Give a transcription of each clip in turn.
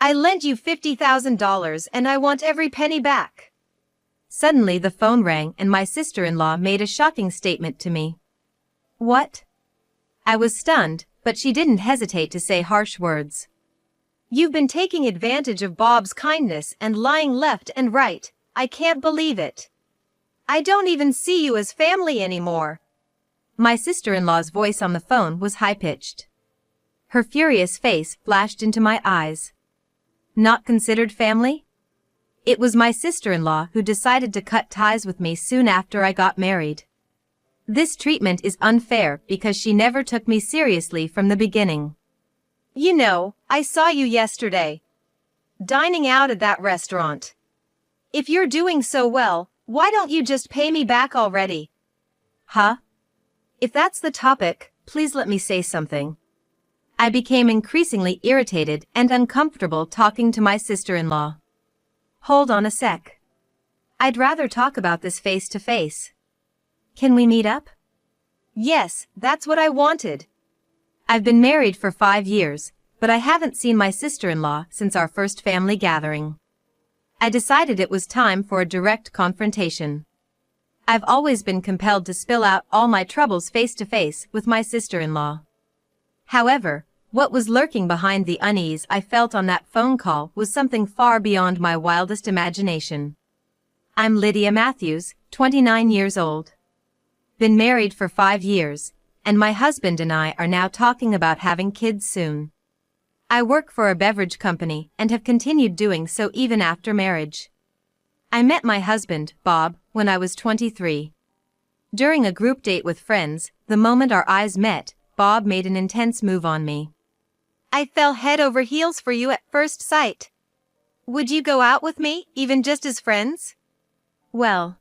I lent you $50,000 and I want every penny back. Suddenly the phone rang and my sister-in-law made a shocking statement to me. What? I was stunned, but she didn't hesitate to say harsh words. You've been taking advantage of Bob's kindness and lying left and right. I can't believe it. I don't even see you as family anymore. My sister-in-law's voice on the phone was high-pitched. Her furious face flashed into my eyes. Not considered family? It was my sister-in-law who decided to cut ties with me soon after I got married. This treatment is unfair because she never took me seriously from the beginning. You know, I saw you yesterday, dining out at that restaurant. If you're doing so well, why don't you just pay me back already? Huh? If that's the topic, please let me say something. I became increasingly irritated and uncomfortable talking to my sister-in-law. Hold on a sec. I'd rather talk about this face to face. Can we meet up? Yes, that's what I wanted. I've been married for 5 years, but I haven't seen my sister-in-law since our first family gathering. I decided it was time for a direct confrontation. I've always been compelled to spill out all my troubles face to face with my sister-in-law. However, what was lurking behind the unease I felt on that phone call was something far beyond my wildest imagination. I'm Lydia Matthews, 29 years old. Been married for 5 years, and my husband and I are now talking about having kids soon. I work for a beverage company and have continued doing so even after marriage. I met my husband, Bob, when I was 23. During a group date with friends, the moment our eyes met, Bob made an intense move on me. I fell head over heels for you at first sight. Would you go out with me, even just as friends? Well,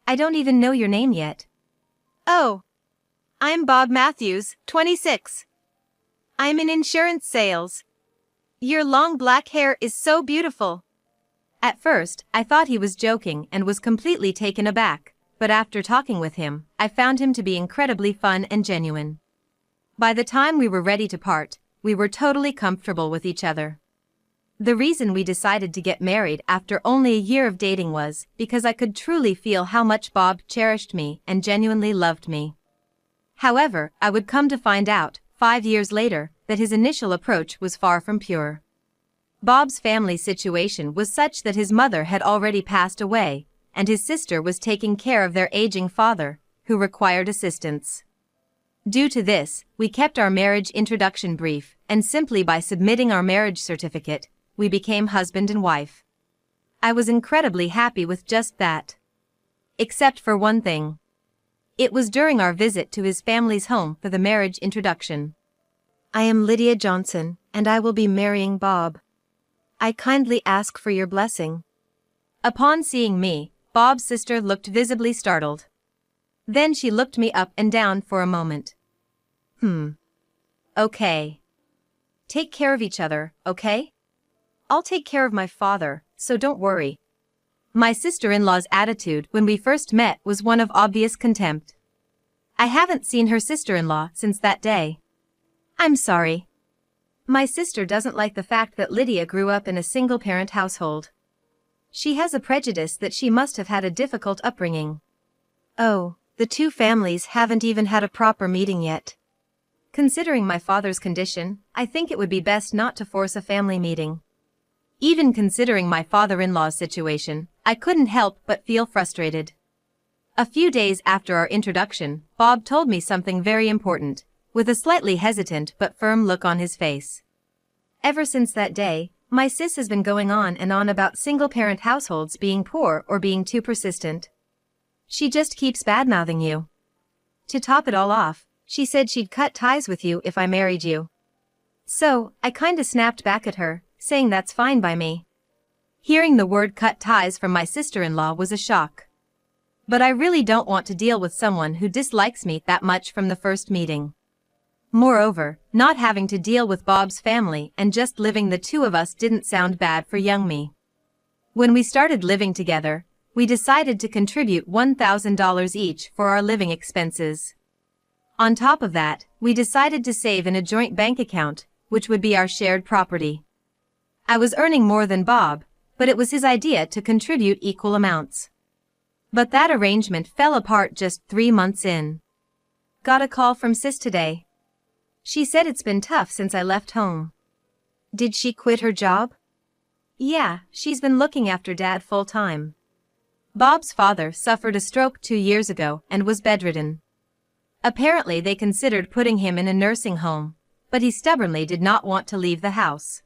I don't even know your name yet. Oh. I'm Bob Matthews, 26. I'm in insurance sales. Your long black hair is so beautiful. At first, I thought he was joking and was completely taken aback, but after talking with him, I found him to be incredibly fun and genuine. By the time we were ready to part, we were totally comfortable with each other. The reason we decided to get married after only a year of dating was because I could truly feel how much Bob cherished me and genuinely loved me. However, I would come to find out, 5 years later, that his initial approach was far from pure. Bob's family situation was such that his mother had already passed away, and his sister was taking care of their aging father, who required assistance. Due to this, we kept our marriage introduction brief, and simply by submitting our marriage certificate, we became husband and wife. I was incredibly happy with just that. Except for one thing. It was during our visit to his family's home for the marriage introduction. I am Lydia Johnson, and I will be marrying Bob. I kindly ask for your blessing. Upon seeing me, Bob's sister looked visibly startled. Then she looked me up and down for a moment. Okay. Take care of each other, okay? I'll take care of my father, so don't worry. My sister-in-law's attitude when we first met was one of obvious contempt. I haven't seen her sister-in-law since that day. I'm sorry. My sister doesn't like the fact that Lydia grew up in a single-parent household. She has a prejudice that she must have had a difficult upbringing. Oh, the two families haven't even had a proper meeting yet. Considering my father's condition, I think it would be best not to force a family meeting. Even considering my father-in-law's situation, I couldn't help but feel frustrated. A few days after our introduction, Bob told me something very important, with a slightly hesitant but firm look on his face. Ever since that day, my sis has been going on and on about single-parent households being poor or being too persistent. She just keeps bad-mouthing you. To top it all off, she said she'd cut ties with you if I married you. So, I kinda snapped back at her, saying that's fine by me. Hearing the word cut ties from my sister-in-law was a shock. But I really don't want to deal with someone who dislikes me that much from the first meeting. Moreover, not having to deal with Bob's family and just living the two of us didn't sound bad for young me. When we started living together, we decided to contribute $1,000 each for our living expenses. On top of that, we decided to save in a joint bank account, which would be our shared property. I was earning more than Bob, but it was his idea to contribute equal amounts. But that arrangement fell apart just 3 months in. Got a call from Sis today. She said it's been tough since I left home. Did she quit her job? Yeah, she's been looking after Dad full-time. Bob's father suffered a stroke 2 years ago and was bedridden. Apparently they considered putting him in a nursing home, but he stubbornly did not want to leave the house.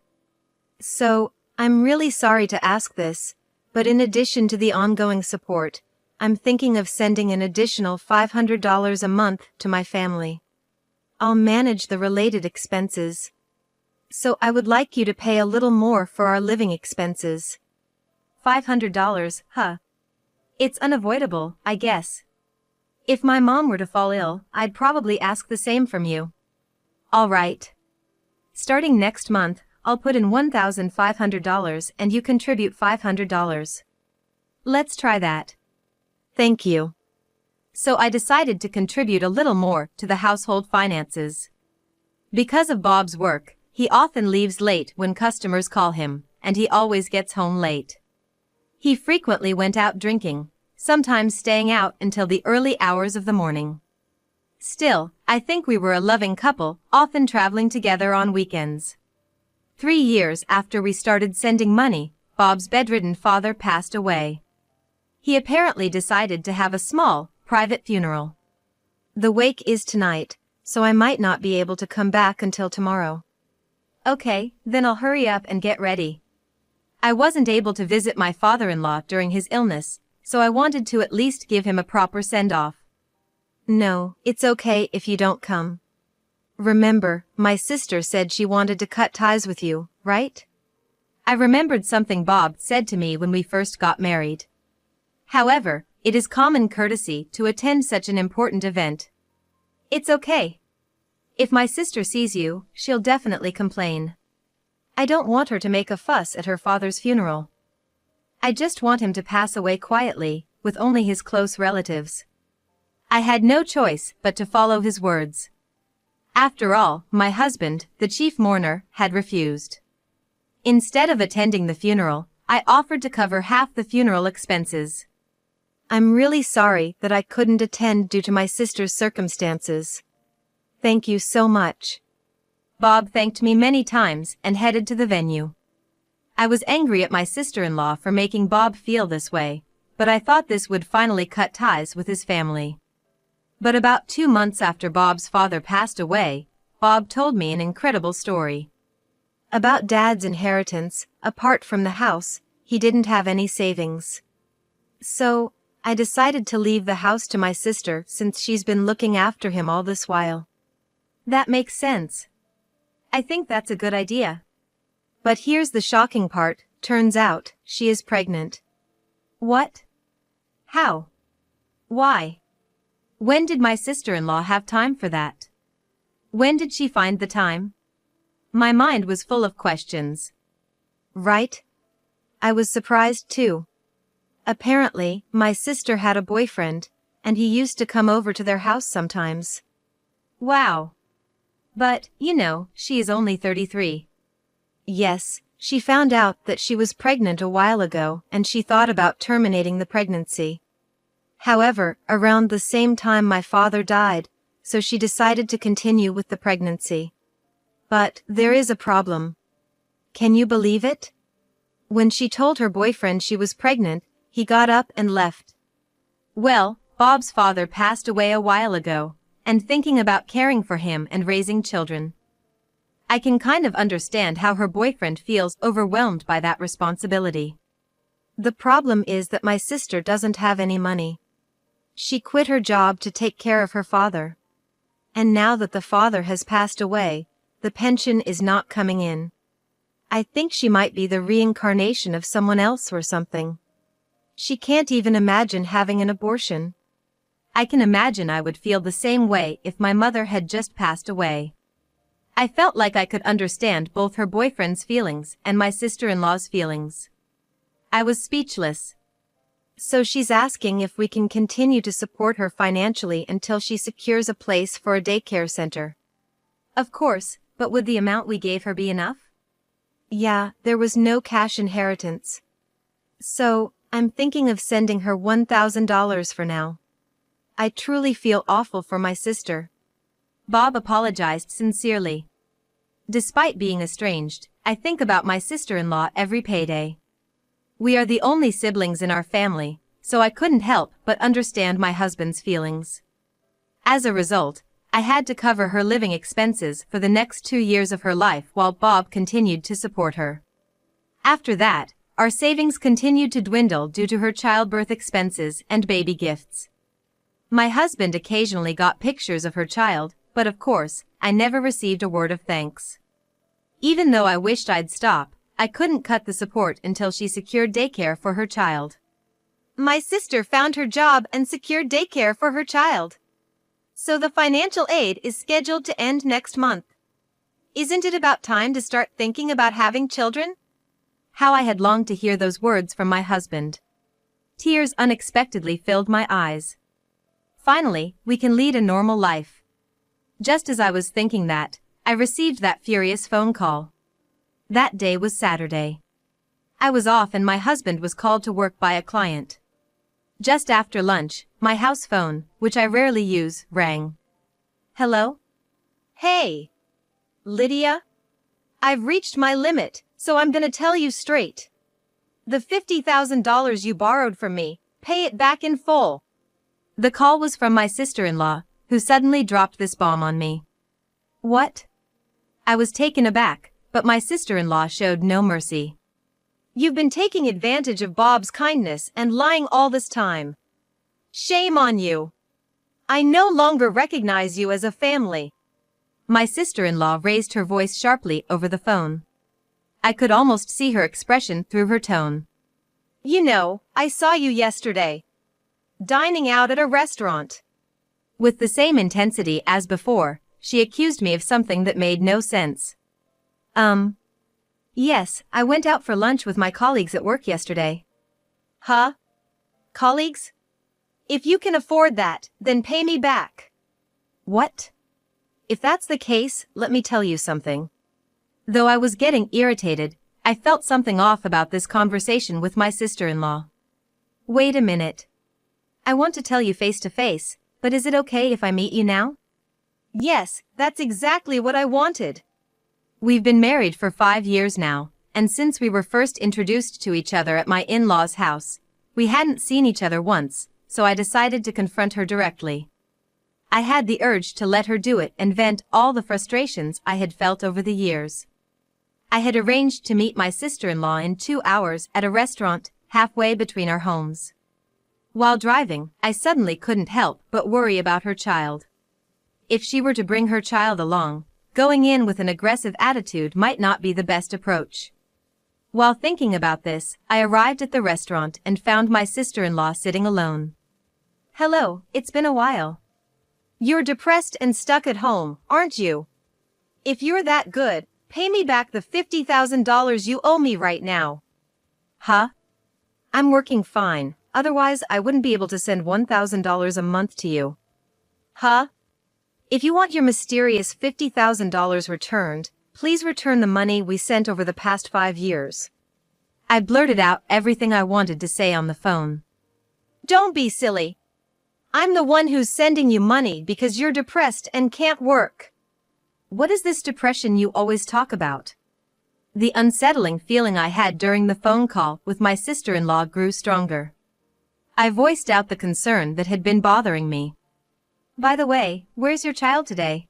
So, I'm really sorry to ask this, but in addition to the ongoing support, I'm thinking of sending an additional $500 a month to my family. I'll manage the related expenses. So I would like you to pay a little more for our living expenses. $500, huh? It's unavoidable, I guess. If my mom were to fall ill, I'd probably ask the same from you. All right. Starting next month, I'll put in $1,500 and you contribute $500. Let's try that. Thank you. So I decided to contribute a little more to the household finances. Because of Bob's work, he often leaves late when customers call him, and he always gets home late. He frequently went out drinking, sometimes staying out until the early hours of the morning. Still, I think we were a loving couple, often traveling together on weekends. 3 years after we started sending money, Bob's bedridden father passed away. He apparently decided to have a small, private funeral. The wake is tonight, so I might not be able to come back until tomorrow. Okay, then I'll hurry up and get ready. I wasn't able to visit my father-in-law during his illness, so I wanted to at least give him a proper send-off. No, it's okay if you don't come. Remember, my sister said she wanted to cut ties with you, right? I remembered something Bob said to me when we first got married. However, it is common courtesy to attend such an important event. It's okay. If my sister sees you, she'll definitely complain. I don't want her to make a fuss at her father's funeral. I just want him to pass away quietly, with only his close relatives. I had no choice but to follow his words. After all, my husband, the chief mourner, had refused. Instead of attending the funeral, I offered to cover half the funeral expenses. I'm really sorry that I couldn't attend due to my sister's circumstances. Thank you so much. Bob thanked me many times and headed to the venue. I was angry at my sister-in-law for making Bob feel this way, but I thought this would finally cut ties with his family. But about 2 months after Bob's father passed away, Bob told me an incredible story. About Dad's inheritance. Apart from the house, he didn't have any savings. So, I decided to leave the house to my sister since she's been looking after him all this while. That makes sense. I think that's a good idea. But here's the shocking part, turns out, she is pregnant. What? How? Why? When did my sister-in-law have time for that? When did she find the time? My mind was full of questions. Right? I was surprised too. Apparently, my sister had a boyfriend, and he used to come over to their house sometimes. Wow. But, you know, she is only 33. Yes, she found out that she was pregnant a while ago and she thought about terminating the pregnancy. However, around the same time my father died, so she decided to continue with the pregnancy. But, there is a problem. Can you believe it? When she told her boyfriend she was pregnant, he got up and left. Well, Bob's father passed away a while ago, and thinking about caring for him and raising children. I can kind of understand how her boyfriend feels overwhelmed by that responsibility. The problem is that my sister doesn't have any money. She quit her job to take care of her father. And now that the father has passed away, the pension is not coming in. I think she might be the reincarnation of someone else or something. She can't even imagine having an abortion. I can imagine I would feel the same way if my mother had just passed away. I felt like I could understand both her boyfriend's feelings and my sister-in-law's feelings. I was speechless. So she's asking if we can continue to support her financially until she secures a place for a daycare center. Of course, but would the amount we gave her be enough? Yeah, there was no cash inheritance. So, I'm thinking of sending her $1,000 for now. I truly feel awful for my sister. Bob apologized sincerely. Despite being estranged, I think about my sister-in-law every payday. We are the only siblings in our family, so I couldn't help but understand my husband's feelings. As a result, I had to cover her living expenses for the next 2 years of her life while Bob continued to support her. After that, our savings continued to dwindle due to her childbirth expenses and baby gifts. My husband occasionally got pictures of her child, but of course, I never received a word of thanks. Even though I wished I'd stop, I couldn't cut the support until she secured daycare for her child. My sister found her job and secured daycare for her child. So the financial aid is scheduled to end next month. Isn't it about time to start thinking about having children? How I had longed to hear those words from my husband. Tears unexpectedly filled my eyes. Finally, we can lead a normal life. Just as I was thinking that, I received that furious phone call. That day was Saturday. I was off and my husband was called to work by a client. Just after lunch, my house phone, which I rarely use, rang. Hello? Hey! Lydia? I've reached my limit, so I'm gonna tell you straight. The $50,000 you borrowed from me, pay it back in full. The call was from my sister-in-law, who suddenly dropped this bomb on me. What? I was taken aback, but my sister-in-law showed no mercy. You've been taking advantage of Bob's kindness and lying all this time. Shame on you. I no longer recognize you as a family. My sister-in-law raised her voice sharply over the phone. I could almost see her expression through her tone. You know, I saw you yesterday. Dining out at a restaurant. With the same intensity as before, she accused me of something that made no sense. Yes, I went out for lunch with my colleagues at work yesterday. Huh? Colleagues? If you can afford that, then pay me back. What? If that's the case, let me tell you something. Though I was getting irritated, I felt something off about this conversation with my sister-in-law. Wait a minute. I want to tell you face to face, but is it okay if I meet you now? Yes, that's exactly what I wanted. We've been married for 5 years now, and since we were first introduced to each other at my in-laws' house, we hadn't seen each other once, so I decided to confront her directly. I had the urge to let her do it and vent all the frustrations I had felt over the years. I had arranged to meet my sister-in-law in 2 hours at a restaurant halfway between our homes. While driving, I suddenly couldn't help but worry about her child. If she were to bring her child along, going in with an aggressive attitude might not be the best approach. While thinking about this, I arrived at the restaurant and found my sister-in-law sitting alone. Hello, it's been a while. You're depressed and stuck at home, aren't you? If you're that good, pay me back the $50,000 you owe me right now. Huh? I'm working fine, otherwise I wouldn't be able to send $1,000 a month to you. Huh? If you want your mysterious $50,000 returned, please return the money we sent over the past 5 years. I blurted out everything I wanted to say on the phone. Don't be silly. I'm the one who's sending you money because you're depressed and can't work. What is this depression you always talk about? The unsettling feeling I had during the phone call with my sister-in-law grew stronger. I voiced out the concern that had been bothering me. By the way, where's your child today?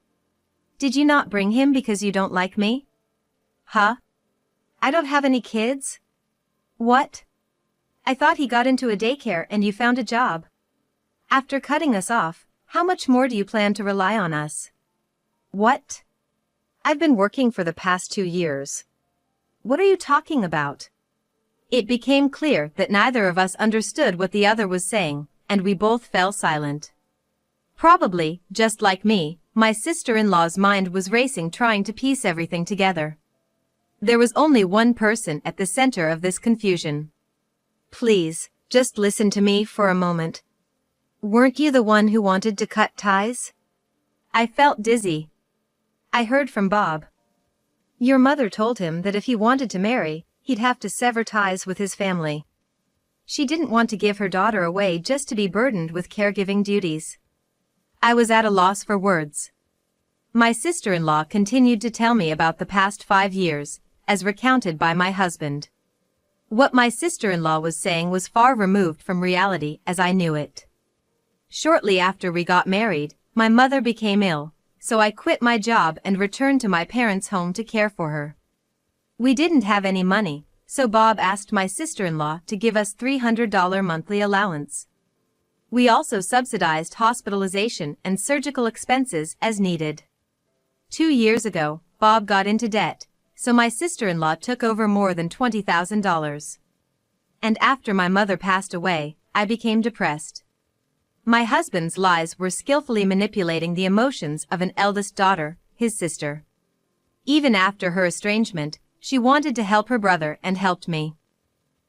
Did you not bring him because you don't like me? Huh? I don't have any kids? What? I thought he got into a daycare and you found a job. After cutting us off, how much more do you plan to rely on us? What? I've been working for the past 2 years. What are you talking about? It became clear that neither of us understood what the other was saying, and we both fell silent. Probably, just like me, my sister-in-law's mind was racing trying to piece everything together. There was only one person at the center of this confusion. Please, just listen to me for a moment. Weren't you the one who wanted to cut ties? I felt dizzy. I heard from Bob. Your mother told him that if he wanted to marry, he'd have to sever ties with his family. She didn't want to give her daughter away just to be burdened with caregiving duties. I was at a loss for words. My sister-in-law continued to tell me about the past 5 years, as recounted by my husband. What my sister-in-law was saying was far removed from reality as I knew it. Shortly after we got married, my mother became ill, so I quit my job and returned to my parents' home to care for her. We didn't have any money, so Bob asked my sister-in-law to give us $300 monthly allowance. We also subsidized hospitalization and surgical expenses as needed. 2 years ago, Bob got into debt, so my sister-in-law took over more than $20,000. And after my mother passed away, I became depressed. My husband's lies were skillfully manipulating the emotions of an eldest daughter, his sister. Even after her estrangement, she wanted to help her brother and helped me.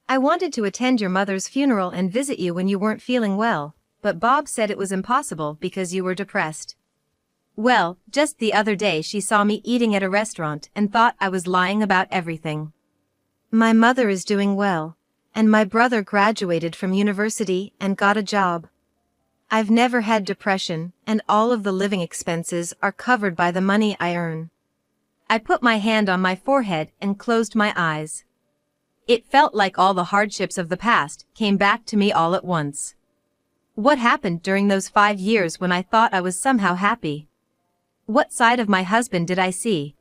I wanted to attend your mother's funeral and visit you when you weren't feeling well, but Bob said it was impossible because you were depressed. Well, just the other day she saw me eating at a restaurant and thought I was lying about everything. My mother is doing well, and my brother graduated from university and got a job. I've never had depression, and all of the living expenses are covered by the money I earn. I put my hand on my forehead and closed my eyes. It felt like all the hardships of the past came back to me all at once. What happened during those 5 years when I thought I was somehow happy? What side of my husband did I see?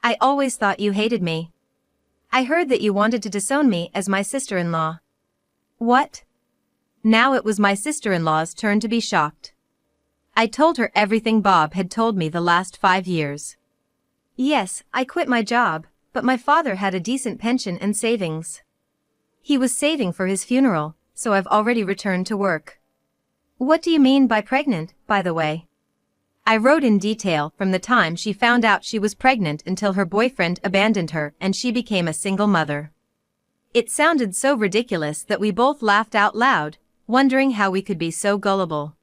I always thought you hated me. I heard that you wanted to disown me as my sister-in-law. What? Now it was my sister-in-law's turn to be shocked. I told her everything Bob had told me the last 5 years. Yes, I quit my job, but my father had a decent pension and savings. He was saving for his funeral, so I've already returned to work. What do you mean by pregnant, by the way? I wrote in detail from the time she found out she was pregnant until her boyfriend abandoned her and she became a single mother. It sounded so ridiculous that we both laughed out loud, wondering how we could be so gullible.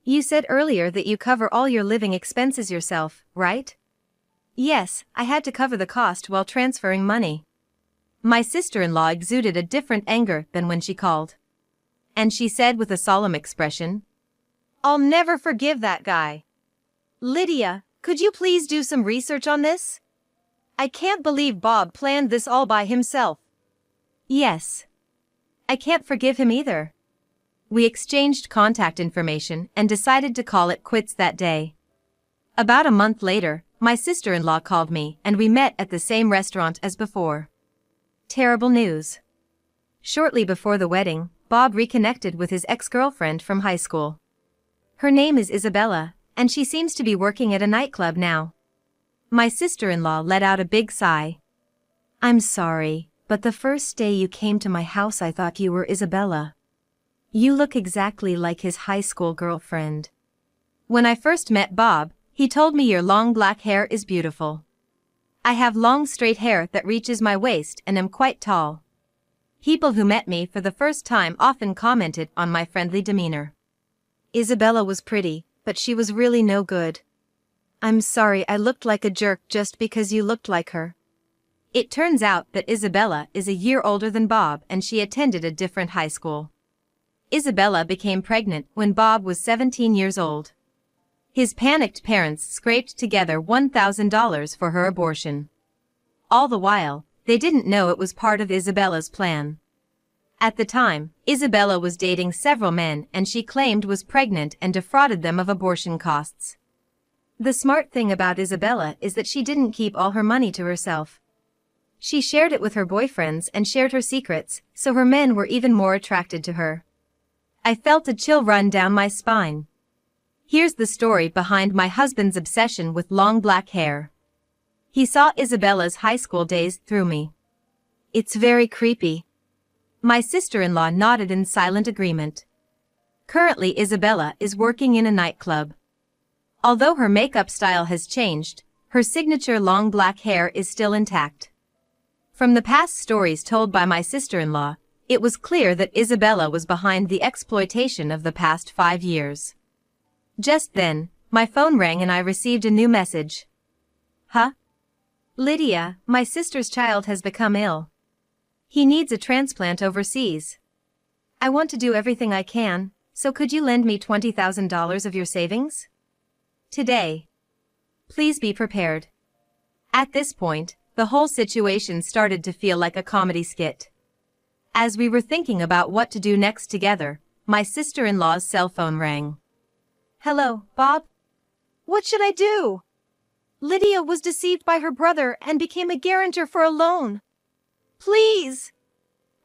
You said earlier that you cover all your living expenses yourself, right? Yes, I had to cover the cost while transferring money. My sister-in-law exuded a different anger than when she called. And she said with a solemn expression, "I'll never forgive that guy. Lydia, could you please do some research on this? I can't believe Bob planned this all by himself." Yes. I can't forgive him either. We exchanged contact information and decided to call it quits that day. About a month later, my sister-in-law called me and we met at the same restaurant as before. Terrible news. Shortly before the wedding, Bob reconnected with his ex-girlfriend from high school. Her name is Isabella, and she seems to be working at a nightclub now. My sister-in-law let out a big sigh. I'm sorry, but the first day you came to my house I thought you were Isabella. You look exactly like his high school girlfriend. When I first met Bob, he told me your long black hair is beautiful. I have long straight hair that reaches my waist and am quite tall. People who met me for the first time often commented on my friendly demeanor. Isabella was pretty, but she was really no good. I'm sorry I looked like a jerk just because you looked like her. It turns out that Isabella is a year older than Bob and she attended a different high school. Isabella became pregnant when Bob was 17 years old. His panicked parents scraped together $1,000 for her abortion. All the while, they didn't know it was part of Isabella's plan. At the time, Isabella was dating several men and she claimed was pregnant and defrauded them of abortion costs. The smart thing about Isabella is that she didn't keep all her money to herself. She shared it with her boyfriends and shared her secrets, so her men were even more attracted to her. I felt a chill run down my spine. Here's the story behind my husband's obsession with long black hair. He saw Isabella's high school days through me. It's very creepy. My sister-in-law nodded in silent agreement. Currently Isabella is working in a nightclub. Although her makeup style has changed, her signature long black hair is still intact. From the past stories told by my sister-in-law, it was clear that Isabella was behind the exploitation of the past 5 years. Just then, my phone rang and I received a new message. Huh? Lydia, my sister's child has become ill. He needs a transplant overseas. I want to do everything I can, so could you lend me $20,000 of your savings? Today. Please be prepared. At this point, the whole situation started to feel like a comedy skit. As we were thinking about what to do next together, my sister-in-law's cell phone rang. Hello, Bob? What should I do? Lydia was deceived by her brother and became a guarantor for a loan. Please!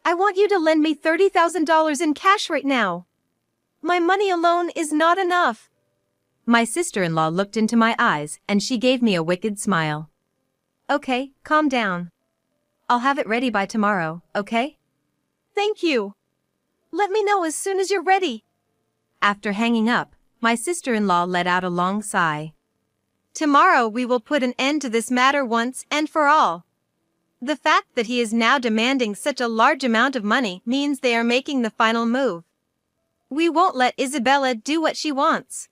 I want you to lend me $30,000 in cash right now. My money alone is not enough. My sister-in-law looked into my eyes and she gave me a wicked smile. Okay, calm down. I'll have it ready by tomorrow, okay? Thank you. Let me know as soon as you're ready. After hanging up, my sister-in-law let out a long sigh. Tomorrow we will put an end to this matter once and for all. The fact that he is now demanding such a large amount of money means they are making the final move. We won't let Isabella do what she wants.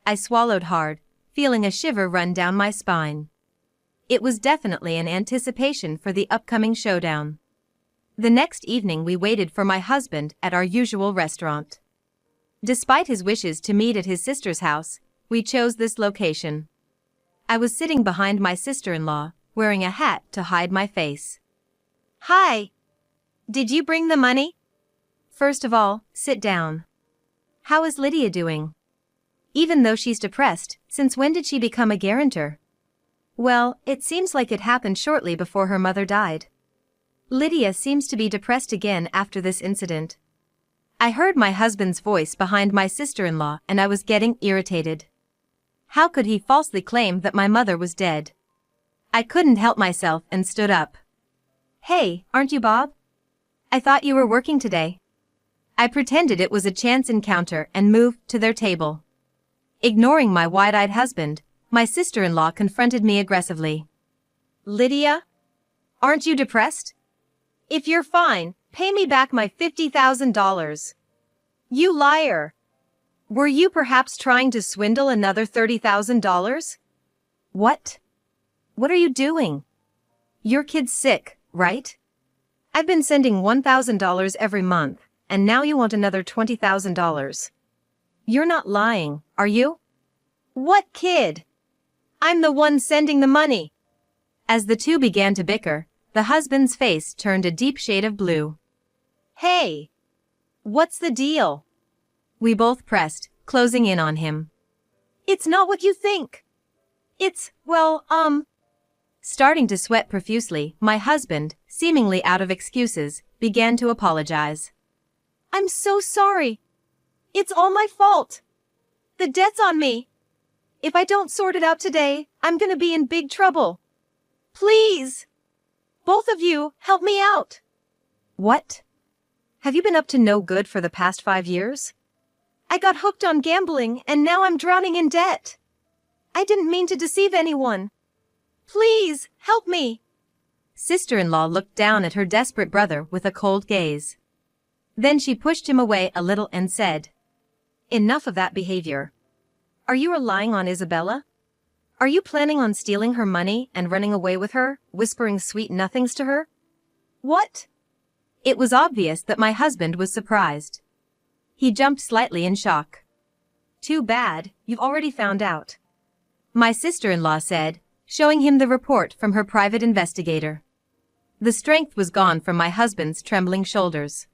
I swallowed hard, feeling a shiver run down my spine. It was definitely an anticipation for the upcoming showdown. The next evening we waited for my husband at our usual restaurant. Despite his wishes to meet at his sister's house, we chose this location. I was sitting behind my sister-in-law, wearing a hat to hide my face. Hi. Did you bring the money? First of all, sit down. How is Lydia doing? Even though she's depressed, since when did she become a guarantor? Well, it seems like it happened shortly before her mother died. Lydia seems to be depressed again after this incident. I heard my husband's voice behind my sister-in-law and I was getting irritated. How could he falsely claim that my mother was dead? I couldn't help myself and stood up. Hey, aren't you Bob? I thought you were working today. I pretended it was a chance encounter and moved to their table. Ignoring my wide-eyed husband, my sister-in-law confronted me aggressively. Lydia? Aren't you depressed? If you're fine, pay me back my $50,000. You liar! Were you perhaps trying to swindle another $30,000? What? What are you doing? Your kid's sick, right? I've been sending $1,000 every month, and now you want another $20,000. You're not lying, are you? What kid? I'm the one sending the money. As the two began to bicker, the husband's face turned a deep shade of blue. Hey! What's the deal? We both pressed, closing in on him. It's not what you think. It's, well, Starting to sweat profusely, my husband, seemingly out of excuses, began to apologize. I'm so sorry. It's all my fault. The debt's on me. If I don't sort it out today, I'm gonna be in big trouble. Please! Both of you, help me out. What? Have you been up to no good for the past 5 years? I got hooked on gambling and now I'm drowning in debt. I didn't mean to deceive anyone. Please, help me. Sister-in-law looked down at her desperate brother with a cold gaze. Then she pushed him away a little and said, Enough of that behavior. Are you relying on Isabella? Are you planning on stealing her money and running away with her, whispering sweet nothings to her? What? It was obvious that my husband was surprised. He jumped slightly in shock. Too bad, you've already found out. My sister-in-law said, showing him the report from her private investigator. The strength was gone from my husband's trembling shoulders.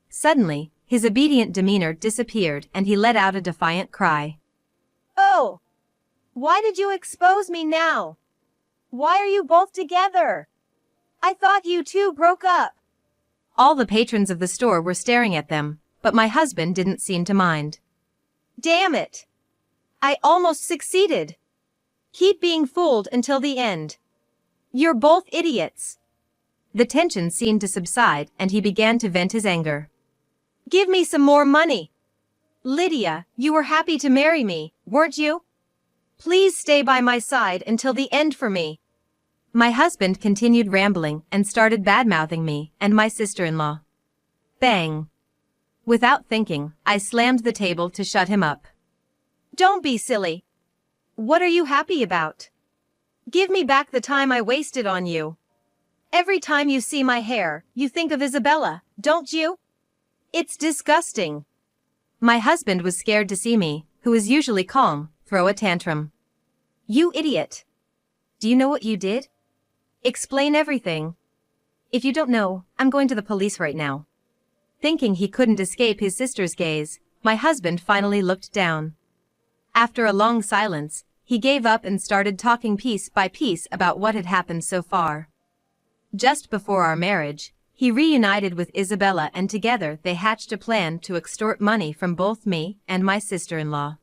Suddenly, his obedient demeanor disappeared and he let out a defiant cry. Oh! Why did you expose me now? Why are you both together? I thought you two broke up. All the patrons of the store were staring at them, but my husband didn't seem to mind. Damn it! I almost succeeded. Keep being fooled until the end. You're both idiots. The tension seemed to subside and he began to vent his anger. Give me some more money. Lydia, you were happy to marry me, weren't you? Please stay by my side until the end for me. My husband continued rambling and started bad-mouthing me and my sister-in-law. Bang! Without thinking, I slammed the table to shut him up. Don't be silly. What are you happy about? Give me back the time I wasted on you. Every time you see my hair, you think of Isabella, don't you? It's disgusting. My husband was scared to see me, who is usually calm, throw a tantrum. You idiot. Do you know what you did? Explain everything. If you don't know, I'm going to the police right now. Thinking he couldn't escape his sister's gaze, my husband finally looked down. After a long silence, he gave up and started talking piece by piece about what had happened so far. Just before our marriage, he reunited with Isabella and together they hatched a plan to extort money from both me and my sister-in-law.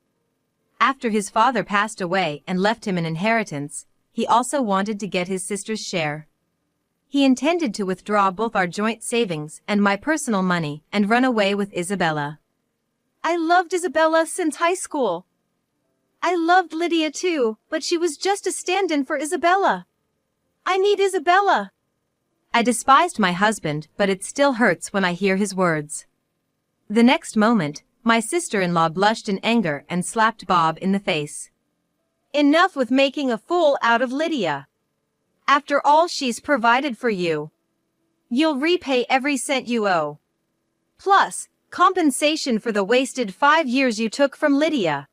After his father passed away and left him an inheritance, he also wanted to get his sister's share. He intended to withdraw both our joint savings and my personal money and run away with Isabella. I loved Isabella since high school. I loved Lydia too, but she was just a stand-in for Isabella. I need Isabella. I despised my husband, but it still hurts when I hear his words. The next moment, my sister-in-law blushed in anger and slapped Bob in the face. Enough with making a fool out of Lydia. After all she's provided for you, you'll repay every cent you owe. Plus, compensation for the wasted 5 years you took from Lydia.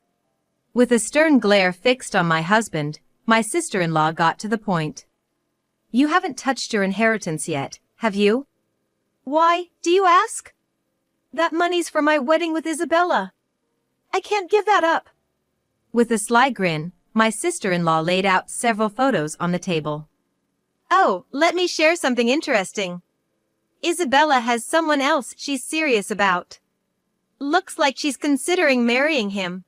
With a stern glare fixed on my husband, my sister-in-law got to the point. You haven't touched your inheritance yet, have you? Why, do you ask? That money's for my wedding with Isabella. I can't give that up. With a sly grin, my sister-in-law laid out several photos on the table. Oh, let me share something interesting. Isabella has someone else she's serious about. Looks like she's considering marrying him.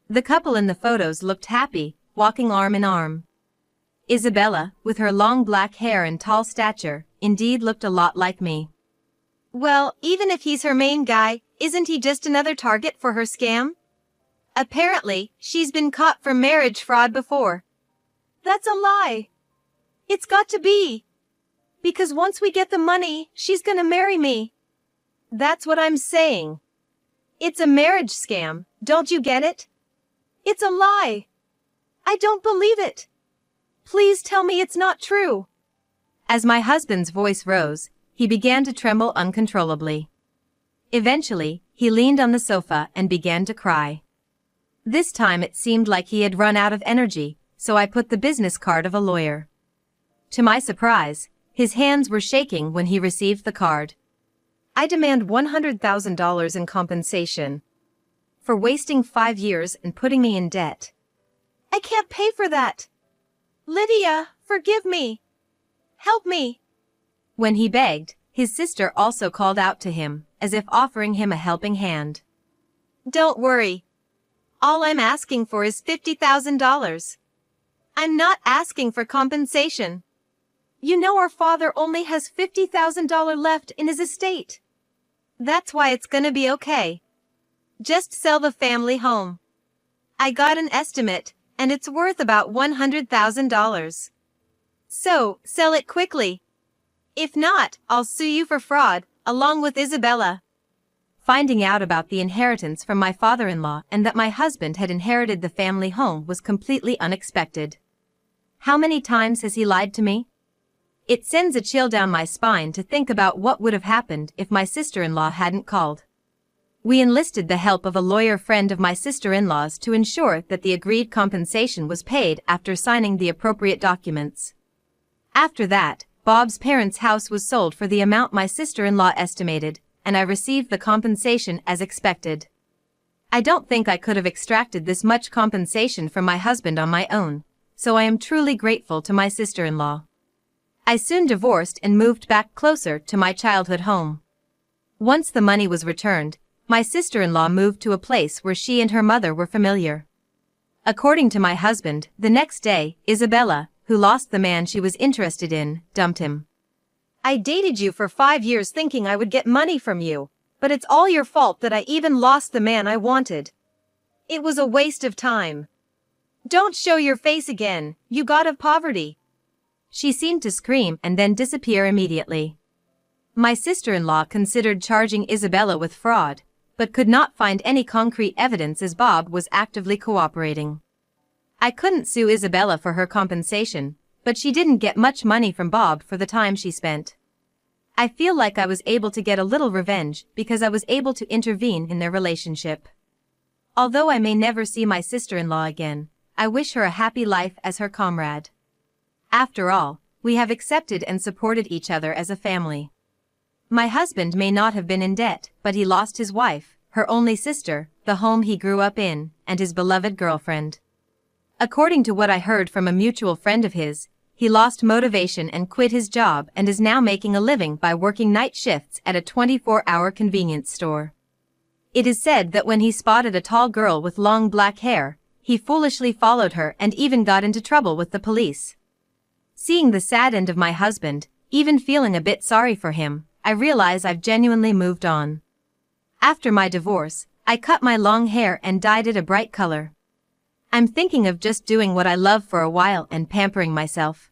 The couple in the photos looked happy, walking arm in arm. Isabella, with her long black hair and tall stature, indeed looked a lot like me. Well, even if he's her main guy, isn't he just another target for her scam? Apparently, she's been caught for marriage fraud before. That's a lie. It's got to be. Because once we get the money, she's gonna marry me. That's what I'm saying. It's a marriage scam, don't you get it? It's a lie. I don't believe it. Please tell me it's not true. As my husband's voice rose, he began to tremble uncontrollably. Eventually, he leaned on the sofa and began to cry. This time it seemed like he had run out of energy, so I put the business card of a lawyer. To my surprise, his hands were shaking when he received the card. I demand $100,000 in compensation for wasting 5 years and putting me in debt. I can't pay for that. Lydia, forgive me. Help me. When he begged, his sister also called out to him, as if offering him a helping hand. Don't worry. All I'm asking for is $50,000. I'm not asking for compensation. You know our father only has $50,000 left in his estate. That's why it's gonna be okay. Just sell the family home. I got an estimate, and it's worth about $100,000. So, sell it quickly. If not, I'll sue you for fraud, along with Isabella. Finding out about the inheritance from my father-in-law and that my husband had inherited the family home was completely unexpected. How many times has he lied to me? It sends a chill down my spine to think about what would have happened if my sister-in-law hadn't called. We enlisted the help of a lawyer friend of my sister-in-law's to ensure that the agreed compensation was paid after signing the appropriate documents. After that, Bob's parents' house was sold for the amount my sister-in-law estimated, and I received the compensation as expected. I don't think I could have extracted this much compensation from my husband on my own, so I am truly grateful to my sister-in-law. I soon divorced and moved back closer to my childhood home. Once the money was returned, my sister-in-law moved to a place where she and her mother were familiar. According to my husband, the next day, Isabella, who lost the man she was interested in, dumped him. I dated you for 5 years thinking I would get money from you, but it's all your fault that I even lost the man I wanted. It was a waste of time. Don't show your face again, you god of poverty. She seemed to scream and then disappear immediately. My sister-in-law considered charging Isabella with fraud, but could not find any concrete evidence as Bob was actively cooperating. I couldn't sue Isabella for her compensation, but she didn't get much money from Bob for the time she spent. I feel like I was able to get a little revenge because I was able to intervene in their relationship. Although I may never see my sister-in-law again, I wish her a happy life as her comrade. After all, we have accepted and supported each other as a family. My husband may not have been in debt, but he lost his wife, her only sister, the home he grew up in, and his beloved girlfriend. According to what I heard from a mutual friend of his, he lost motivation and quit his job and is now making a living by working night shifts at a 24-hour convenience store. It is said that when he spotted a tall girl with long black hair, he foolishly followed her and even got into trouble with the police. Seeing the sad end of my husband, even feeling a bit sorry for him, I realize I've genuinely moved on. After my divorce, I cut my long hair and dyed it a bright color. I'm thinking of just doing what I love for a while and pampering myself.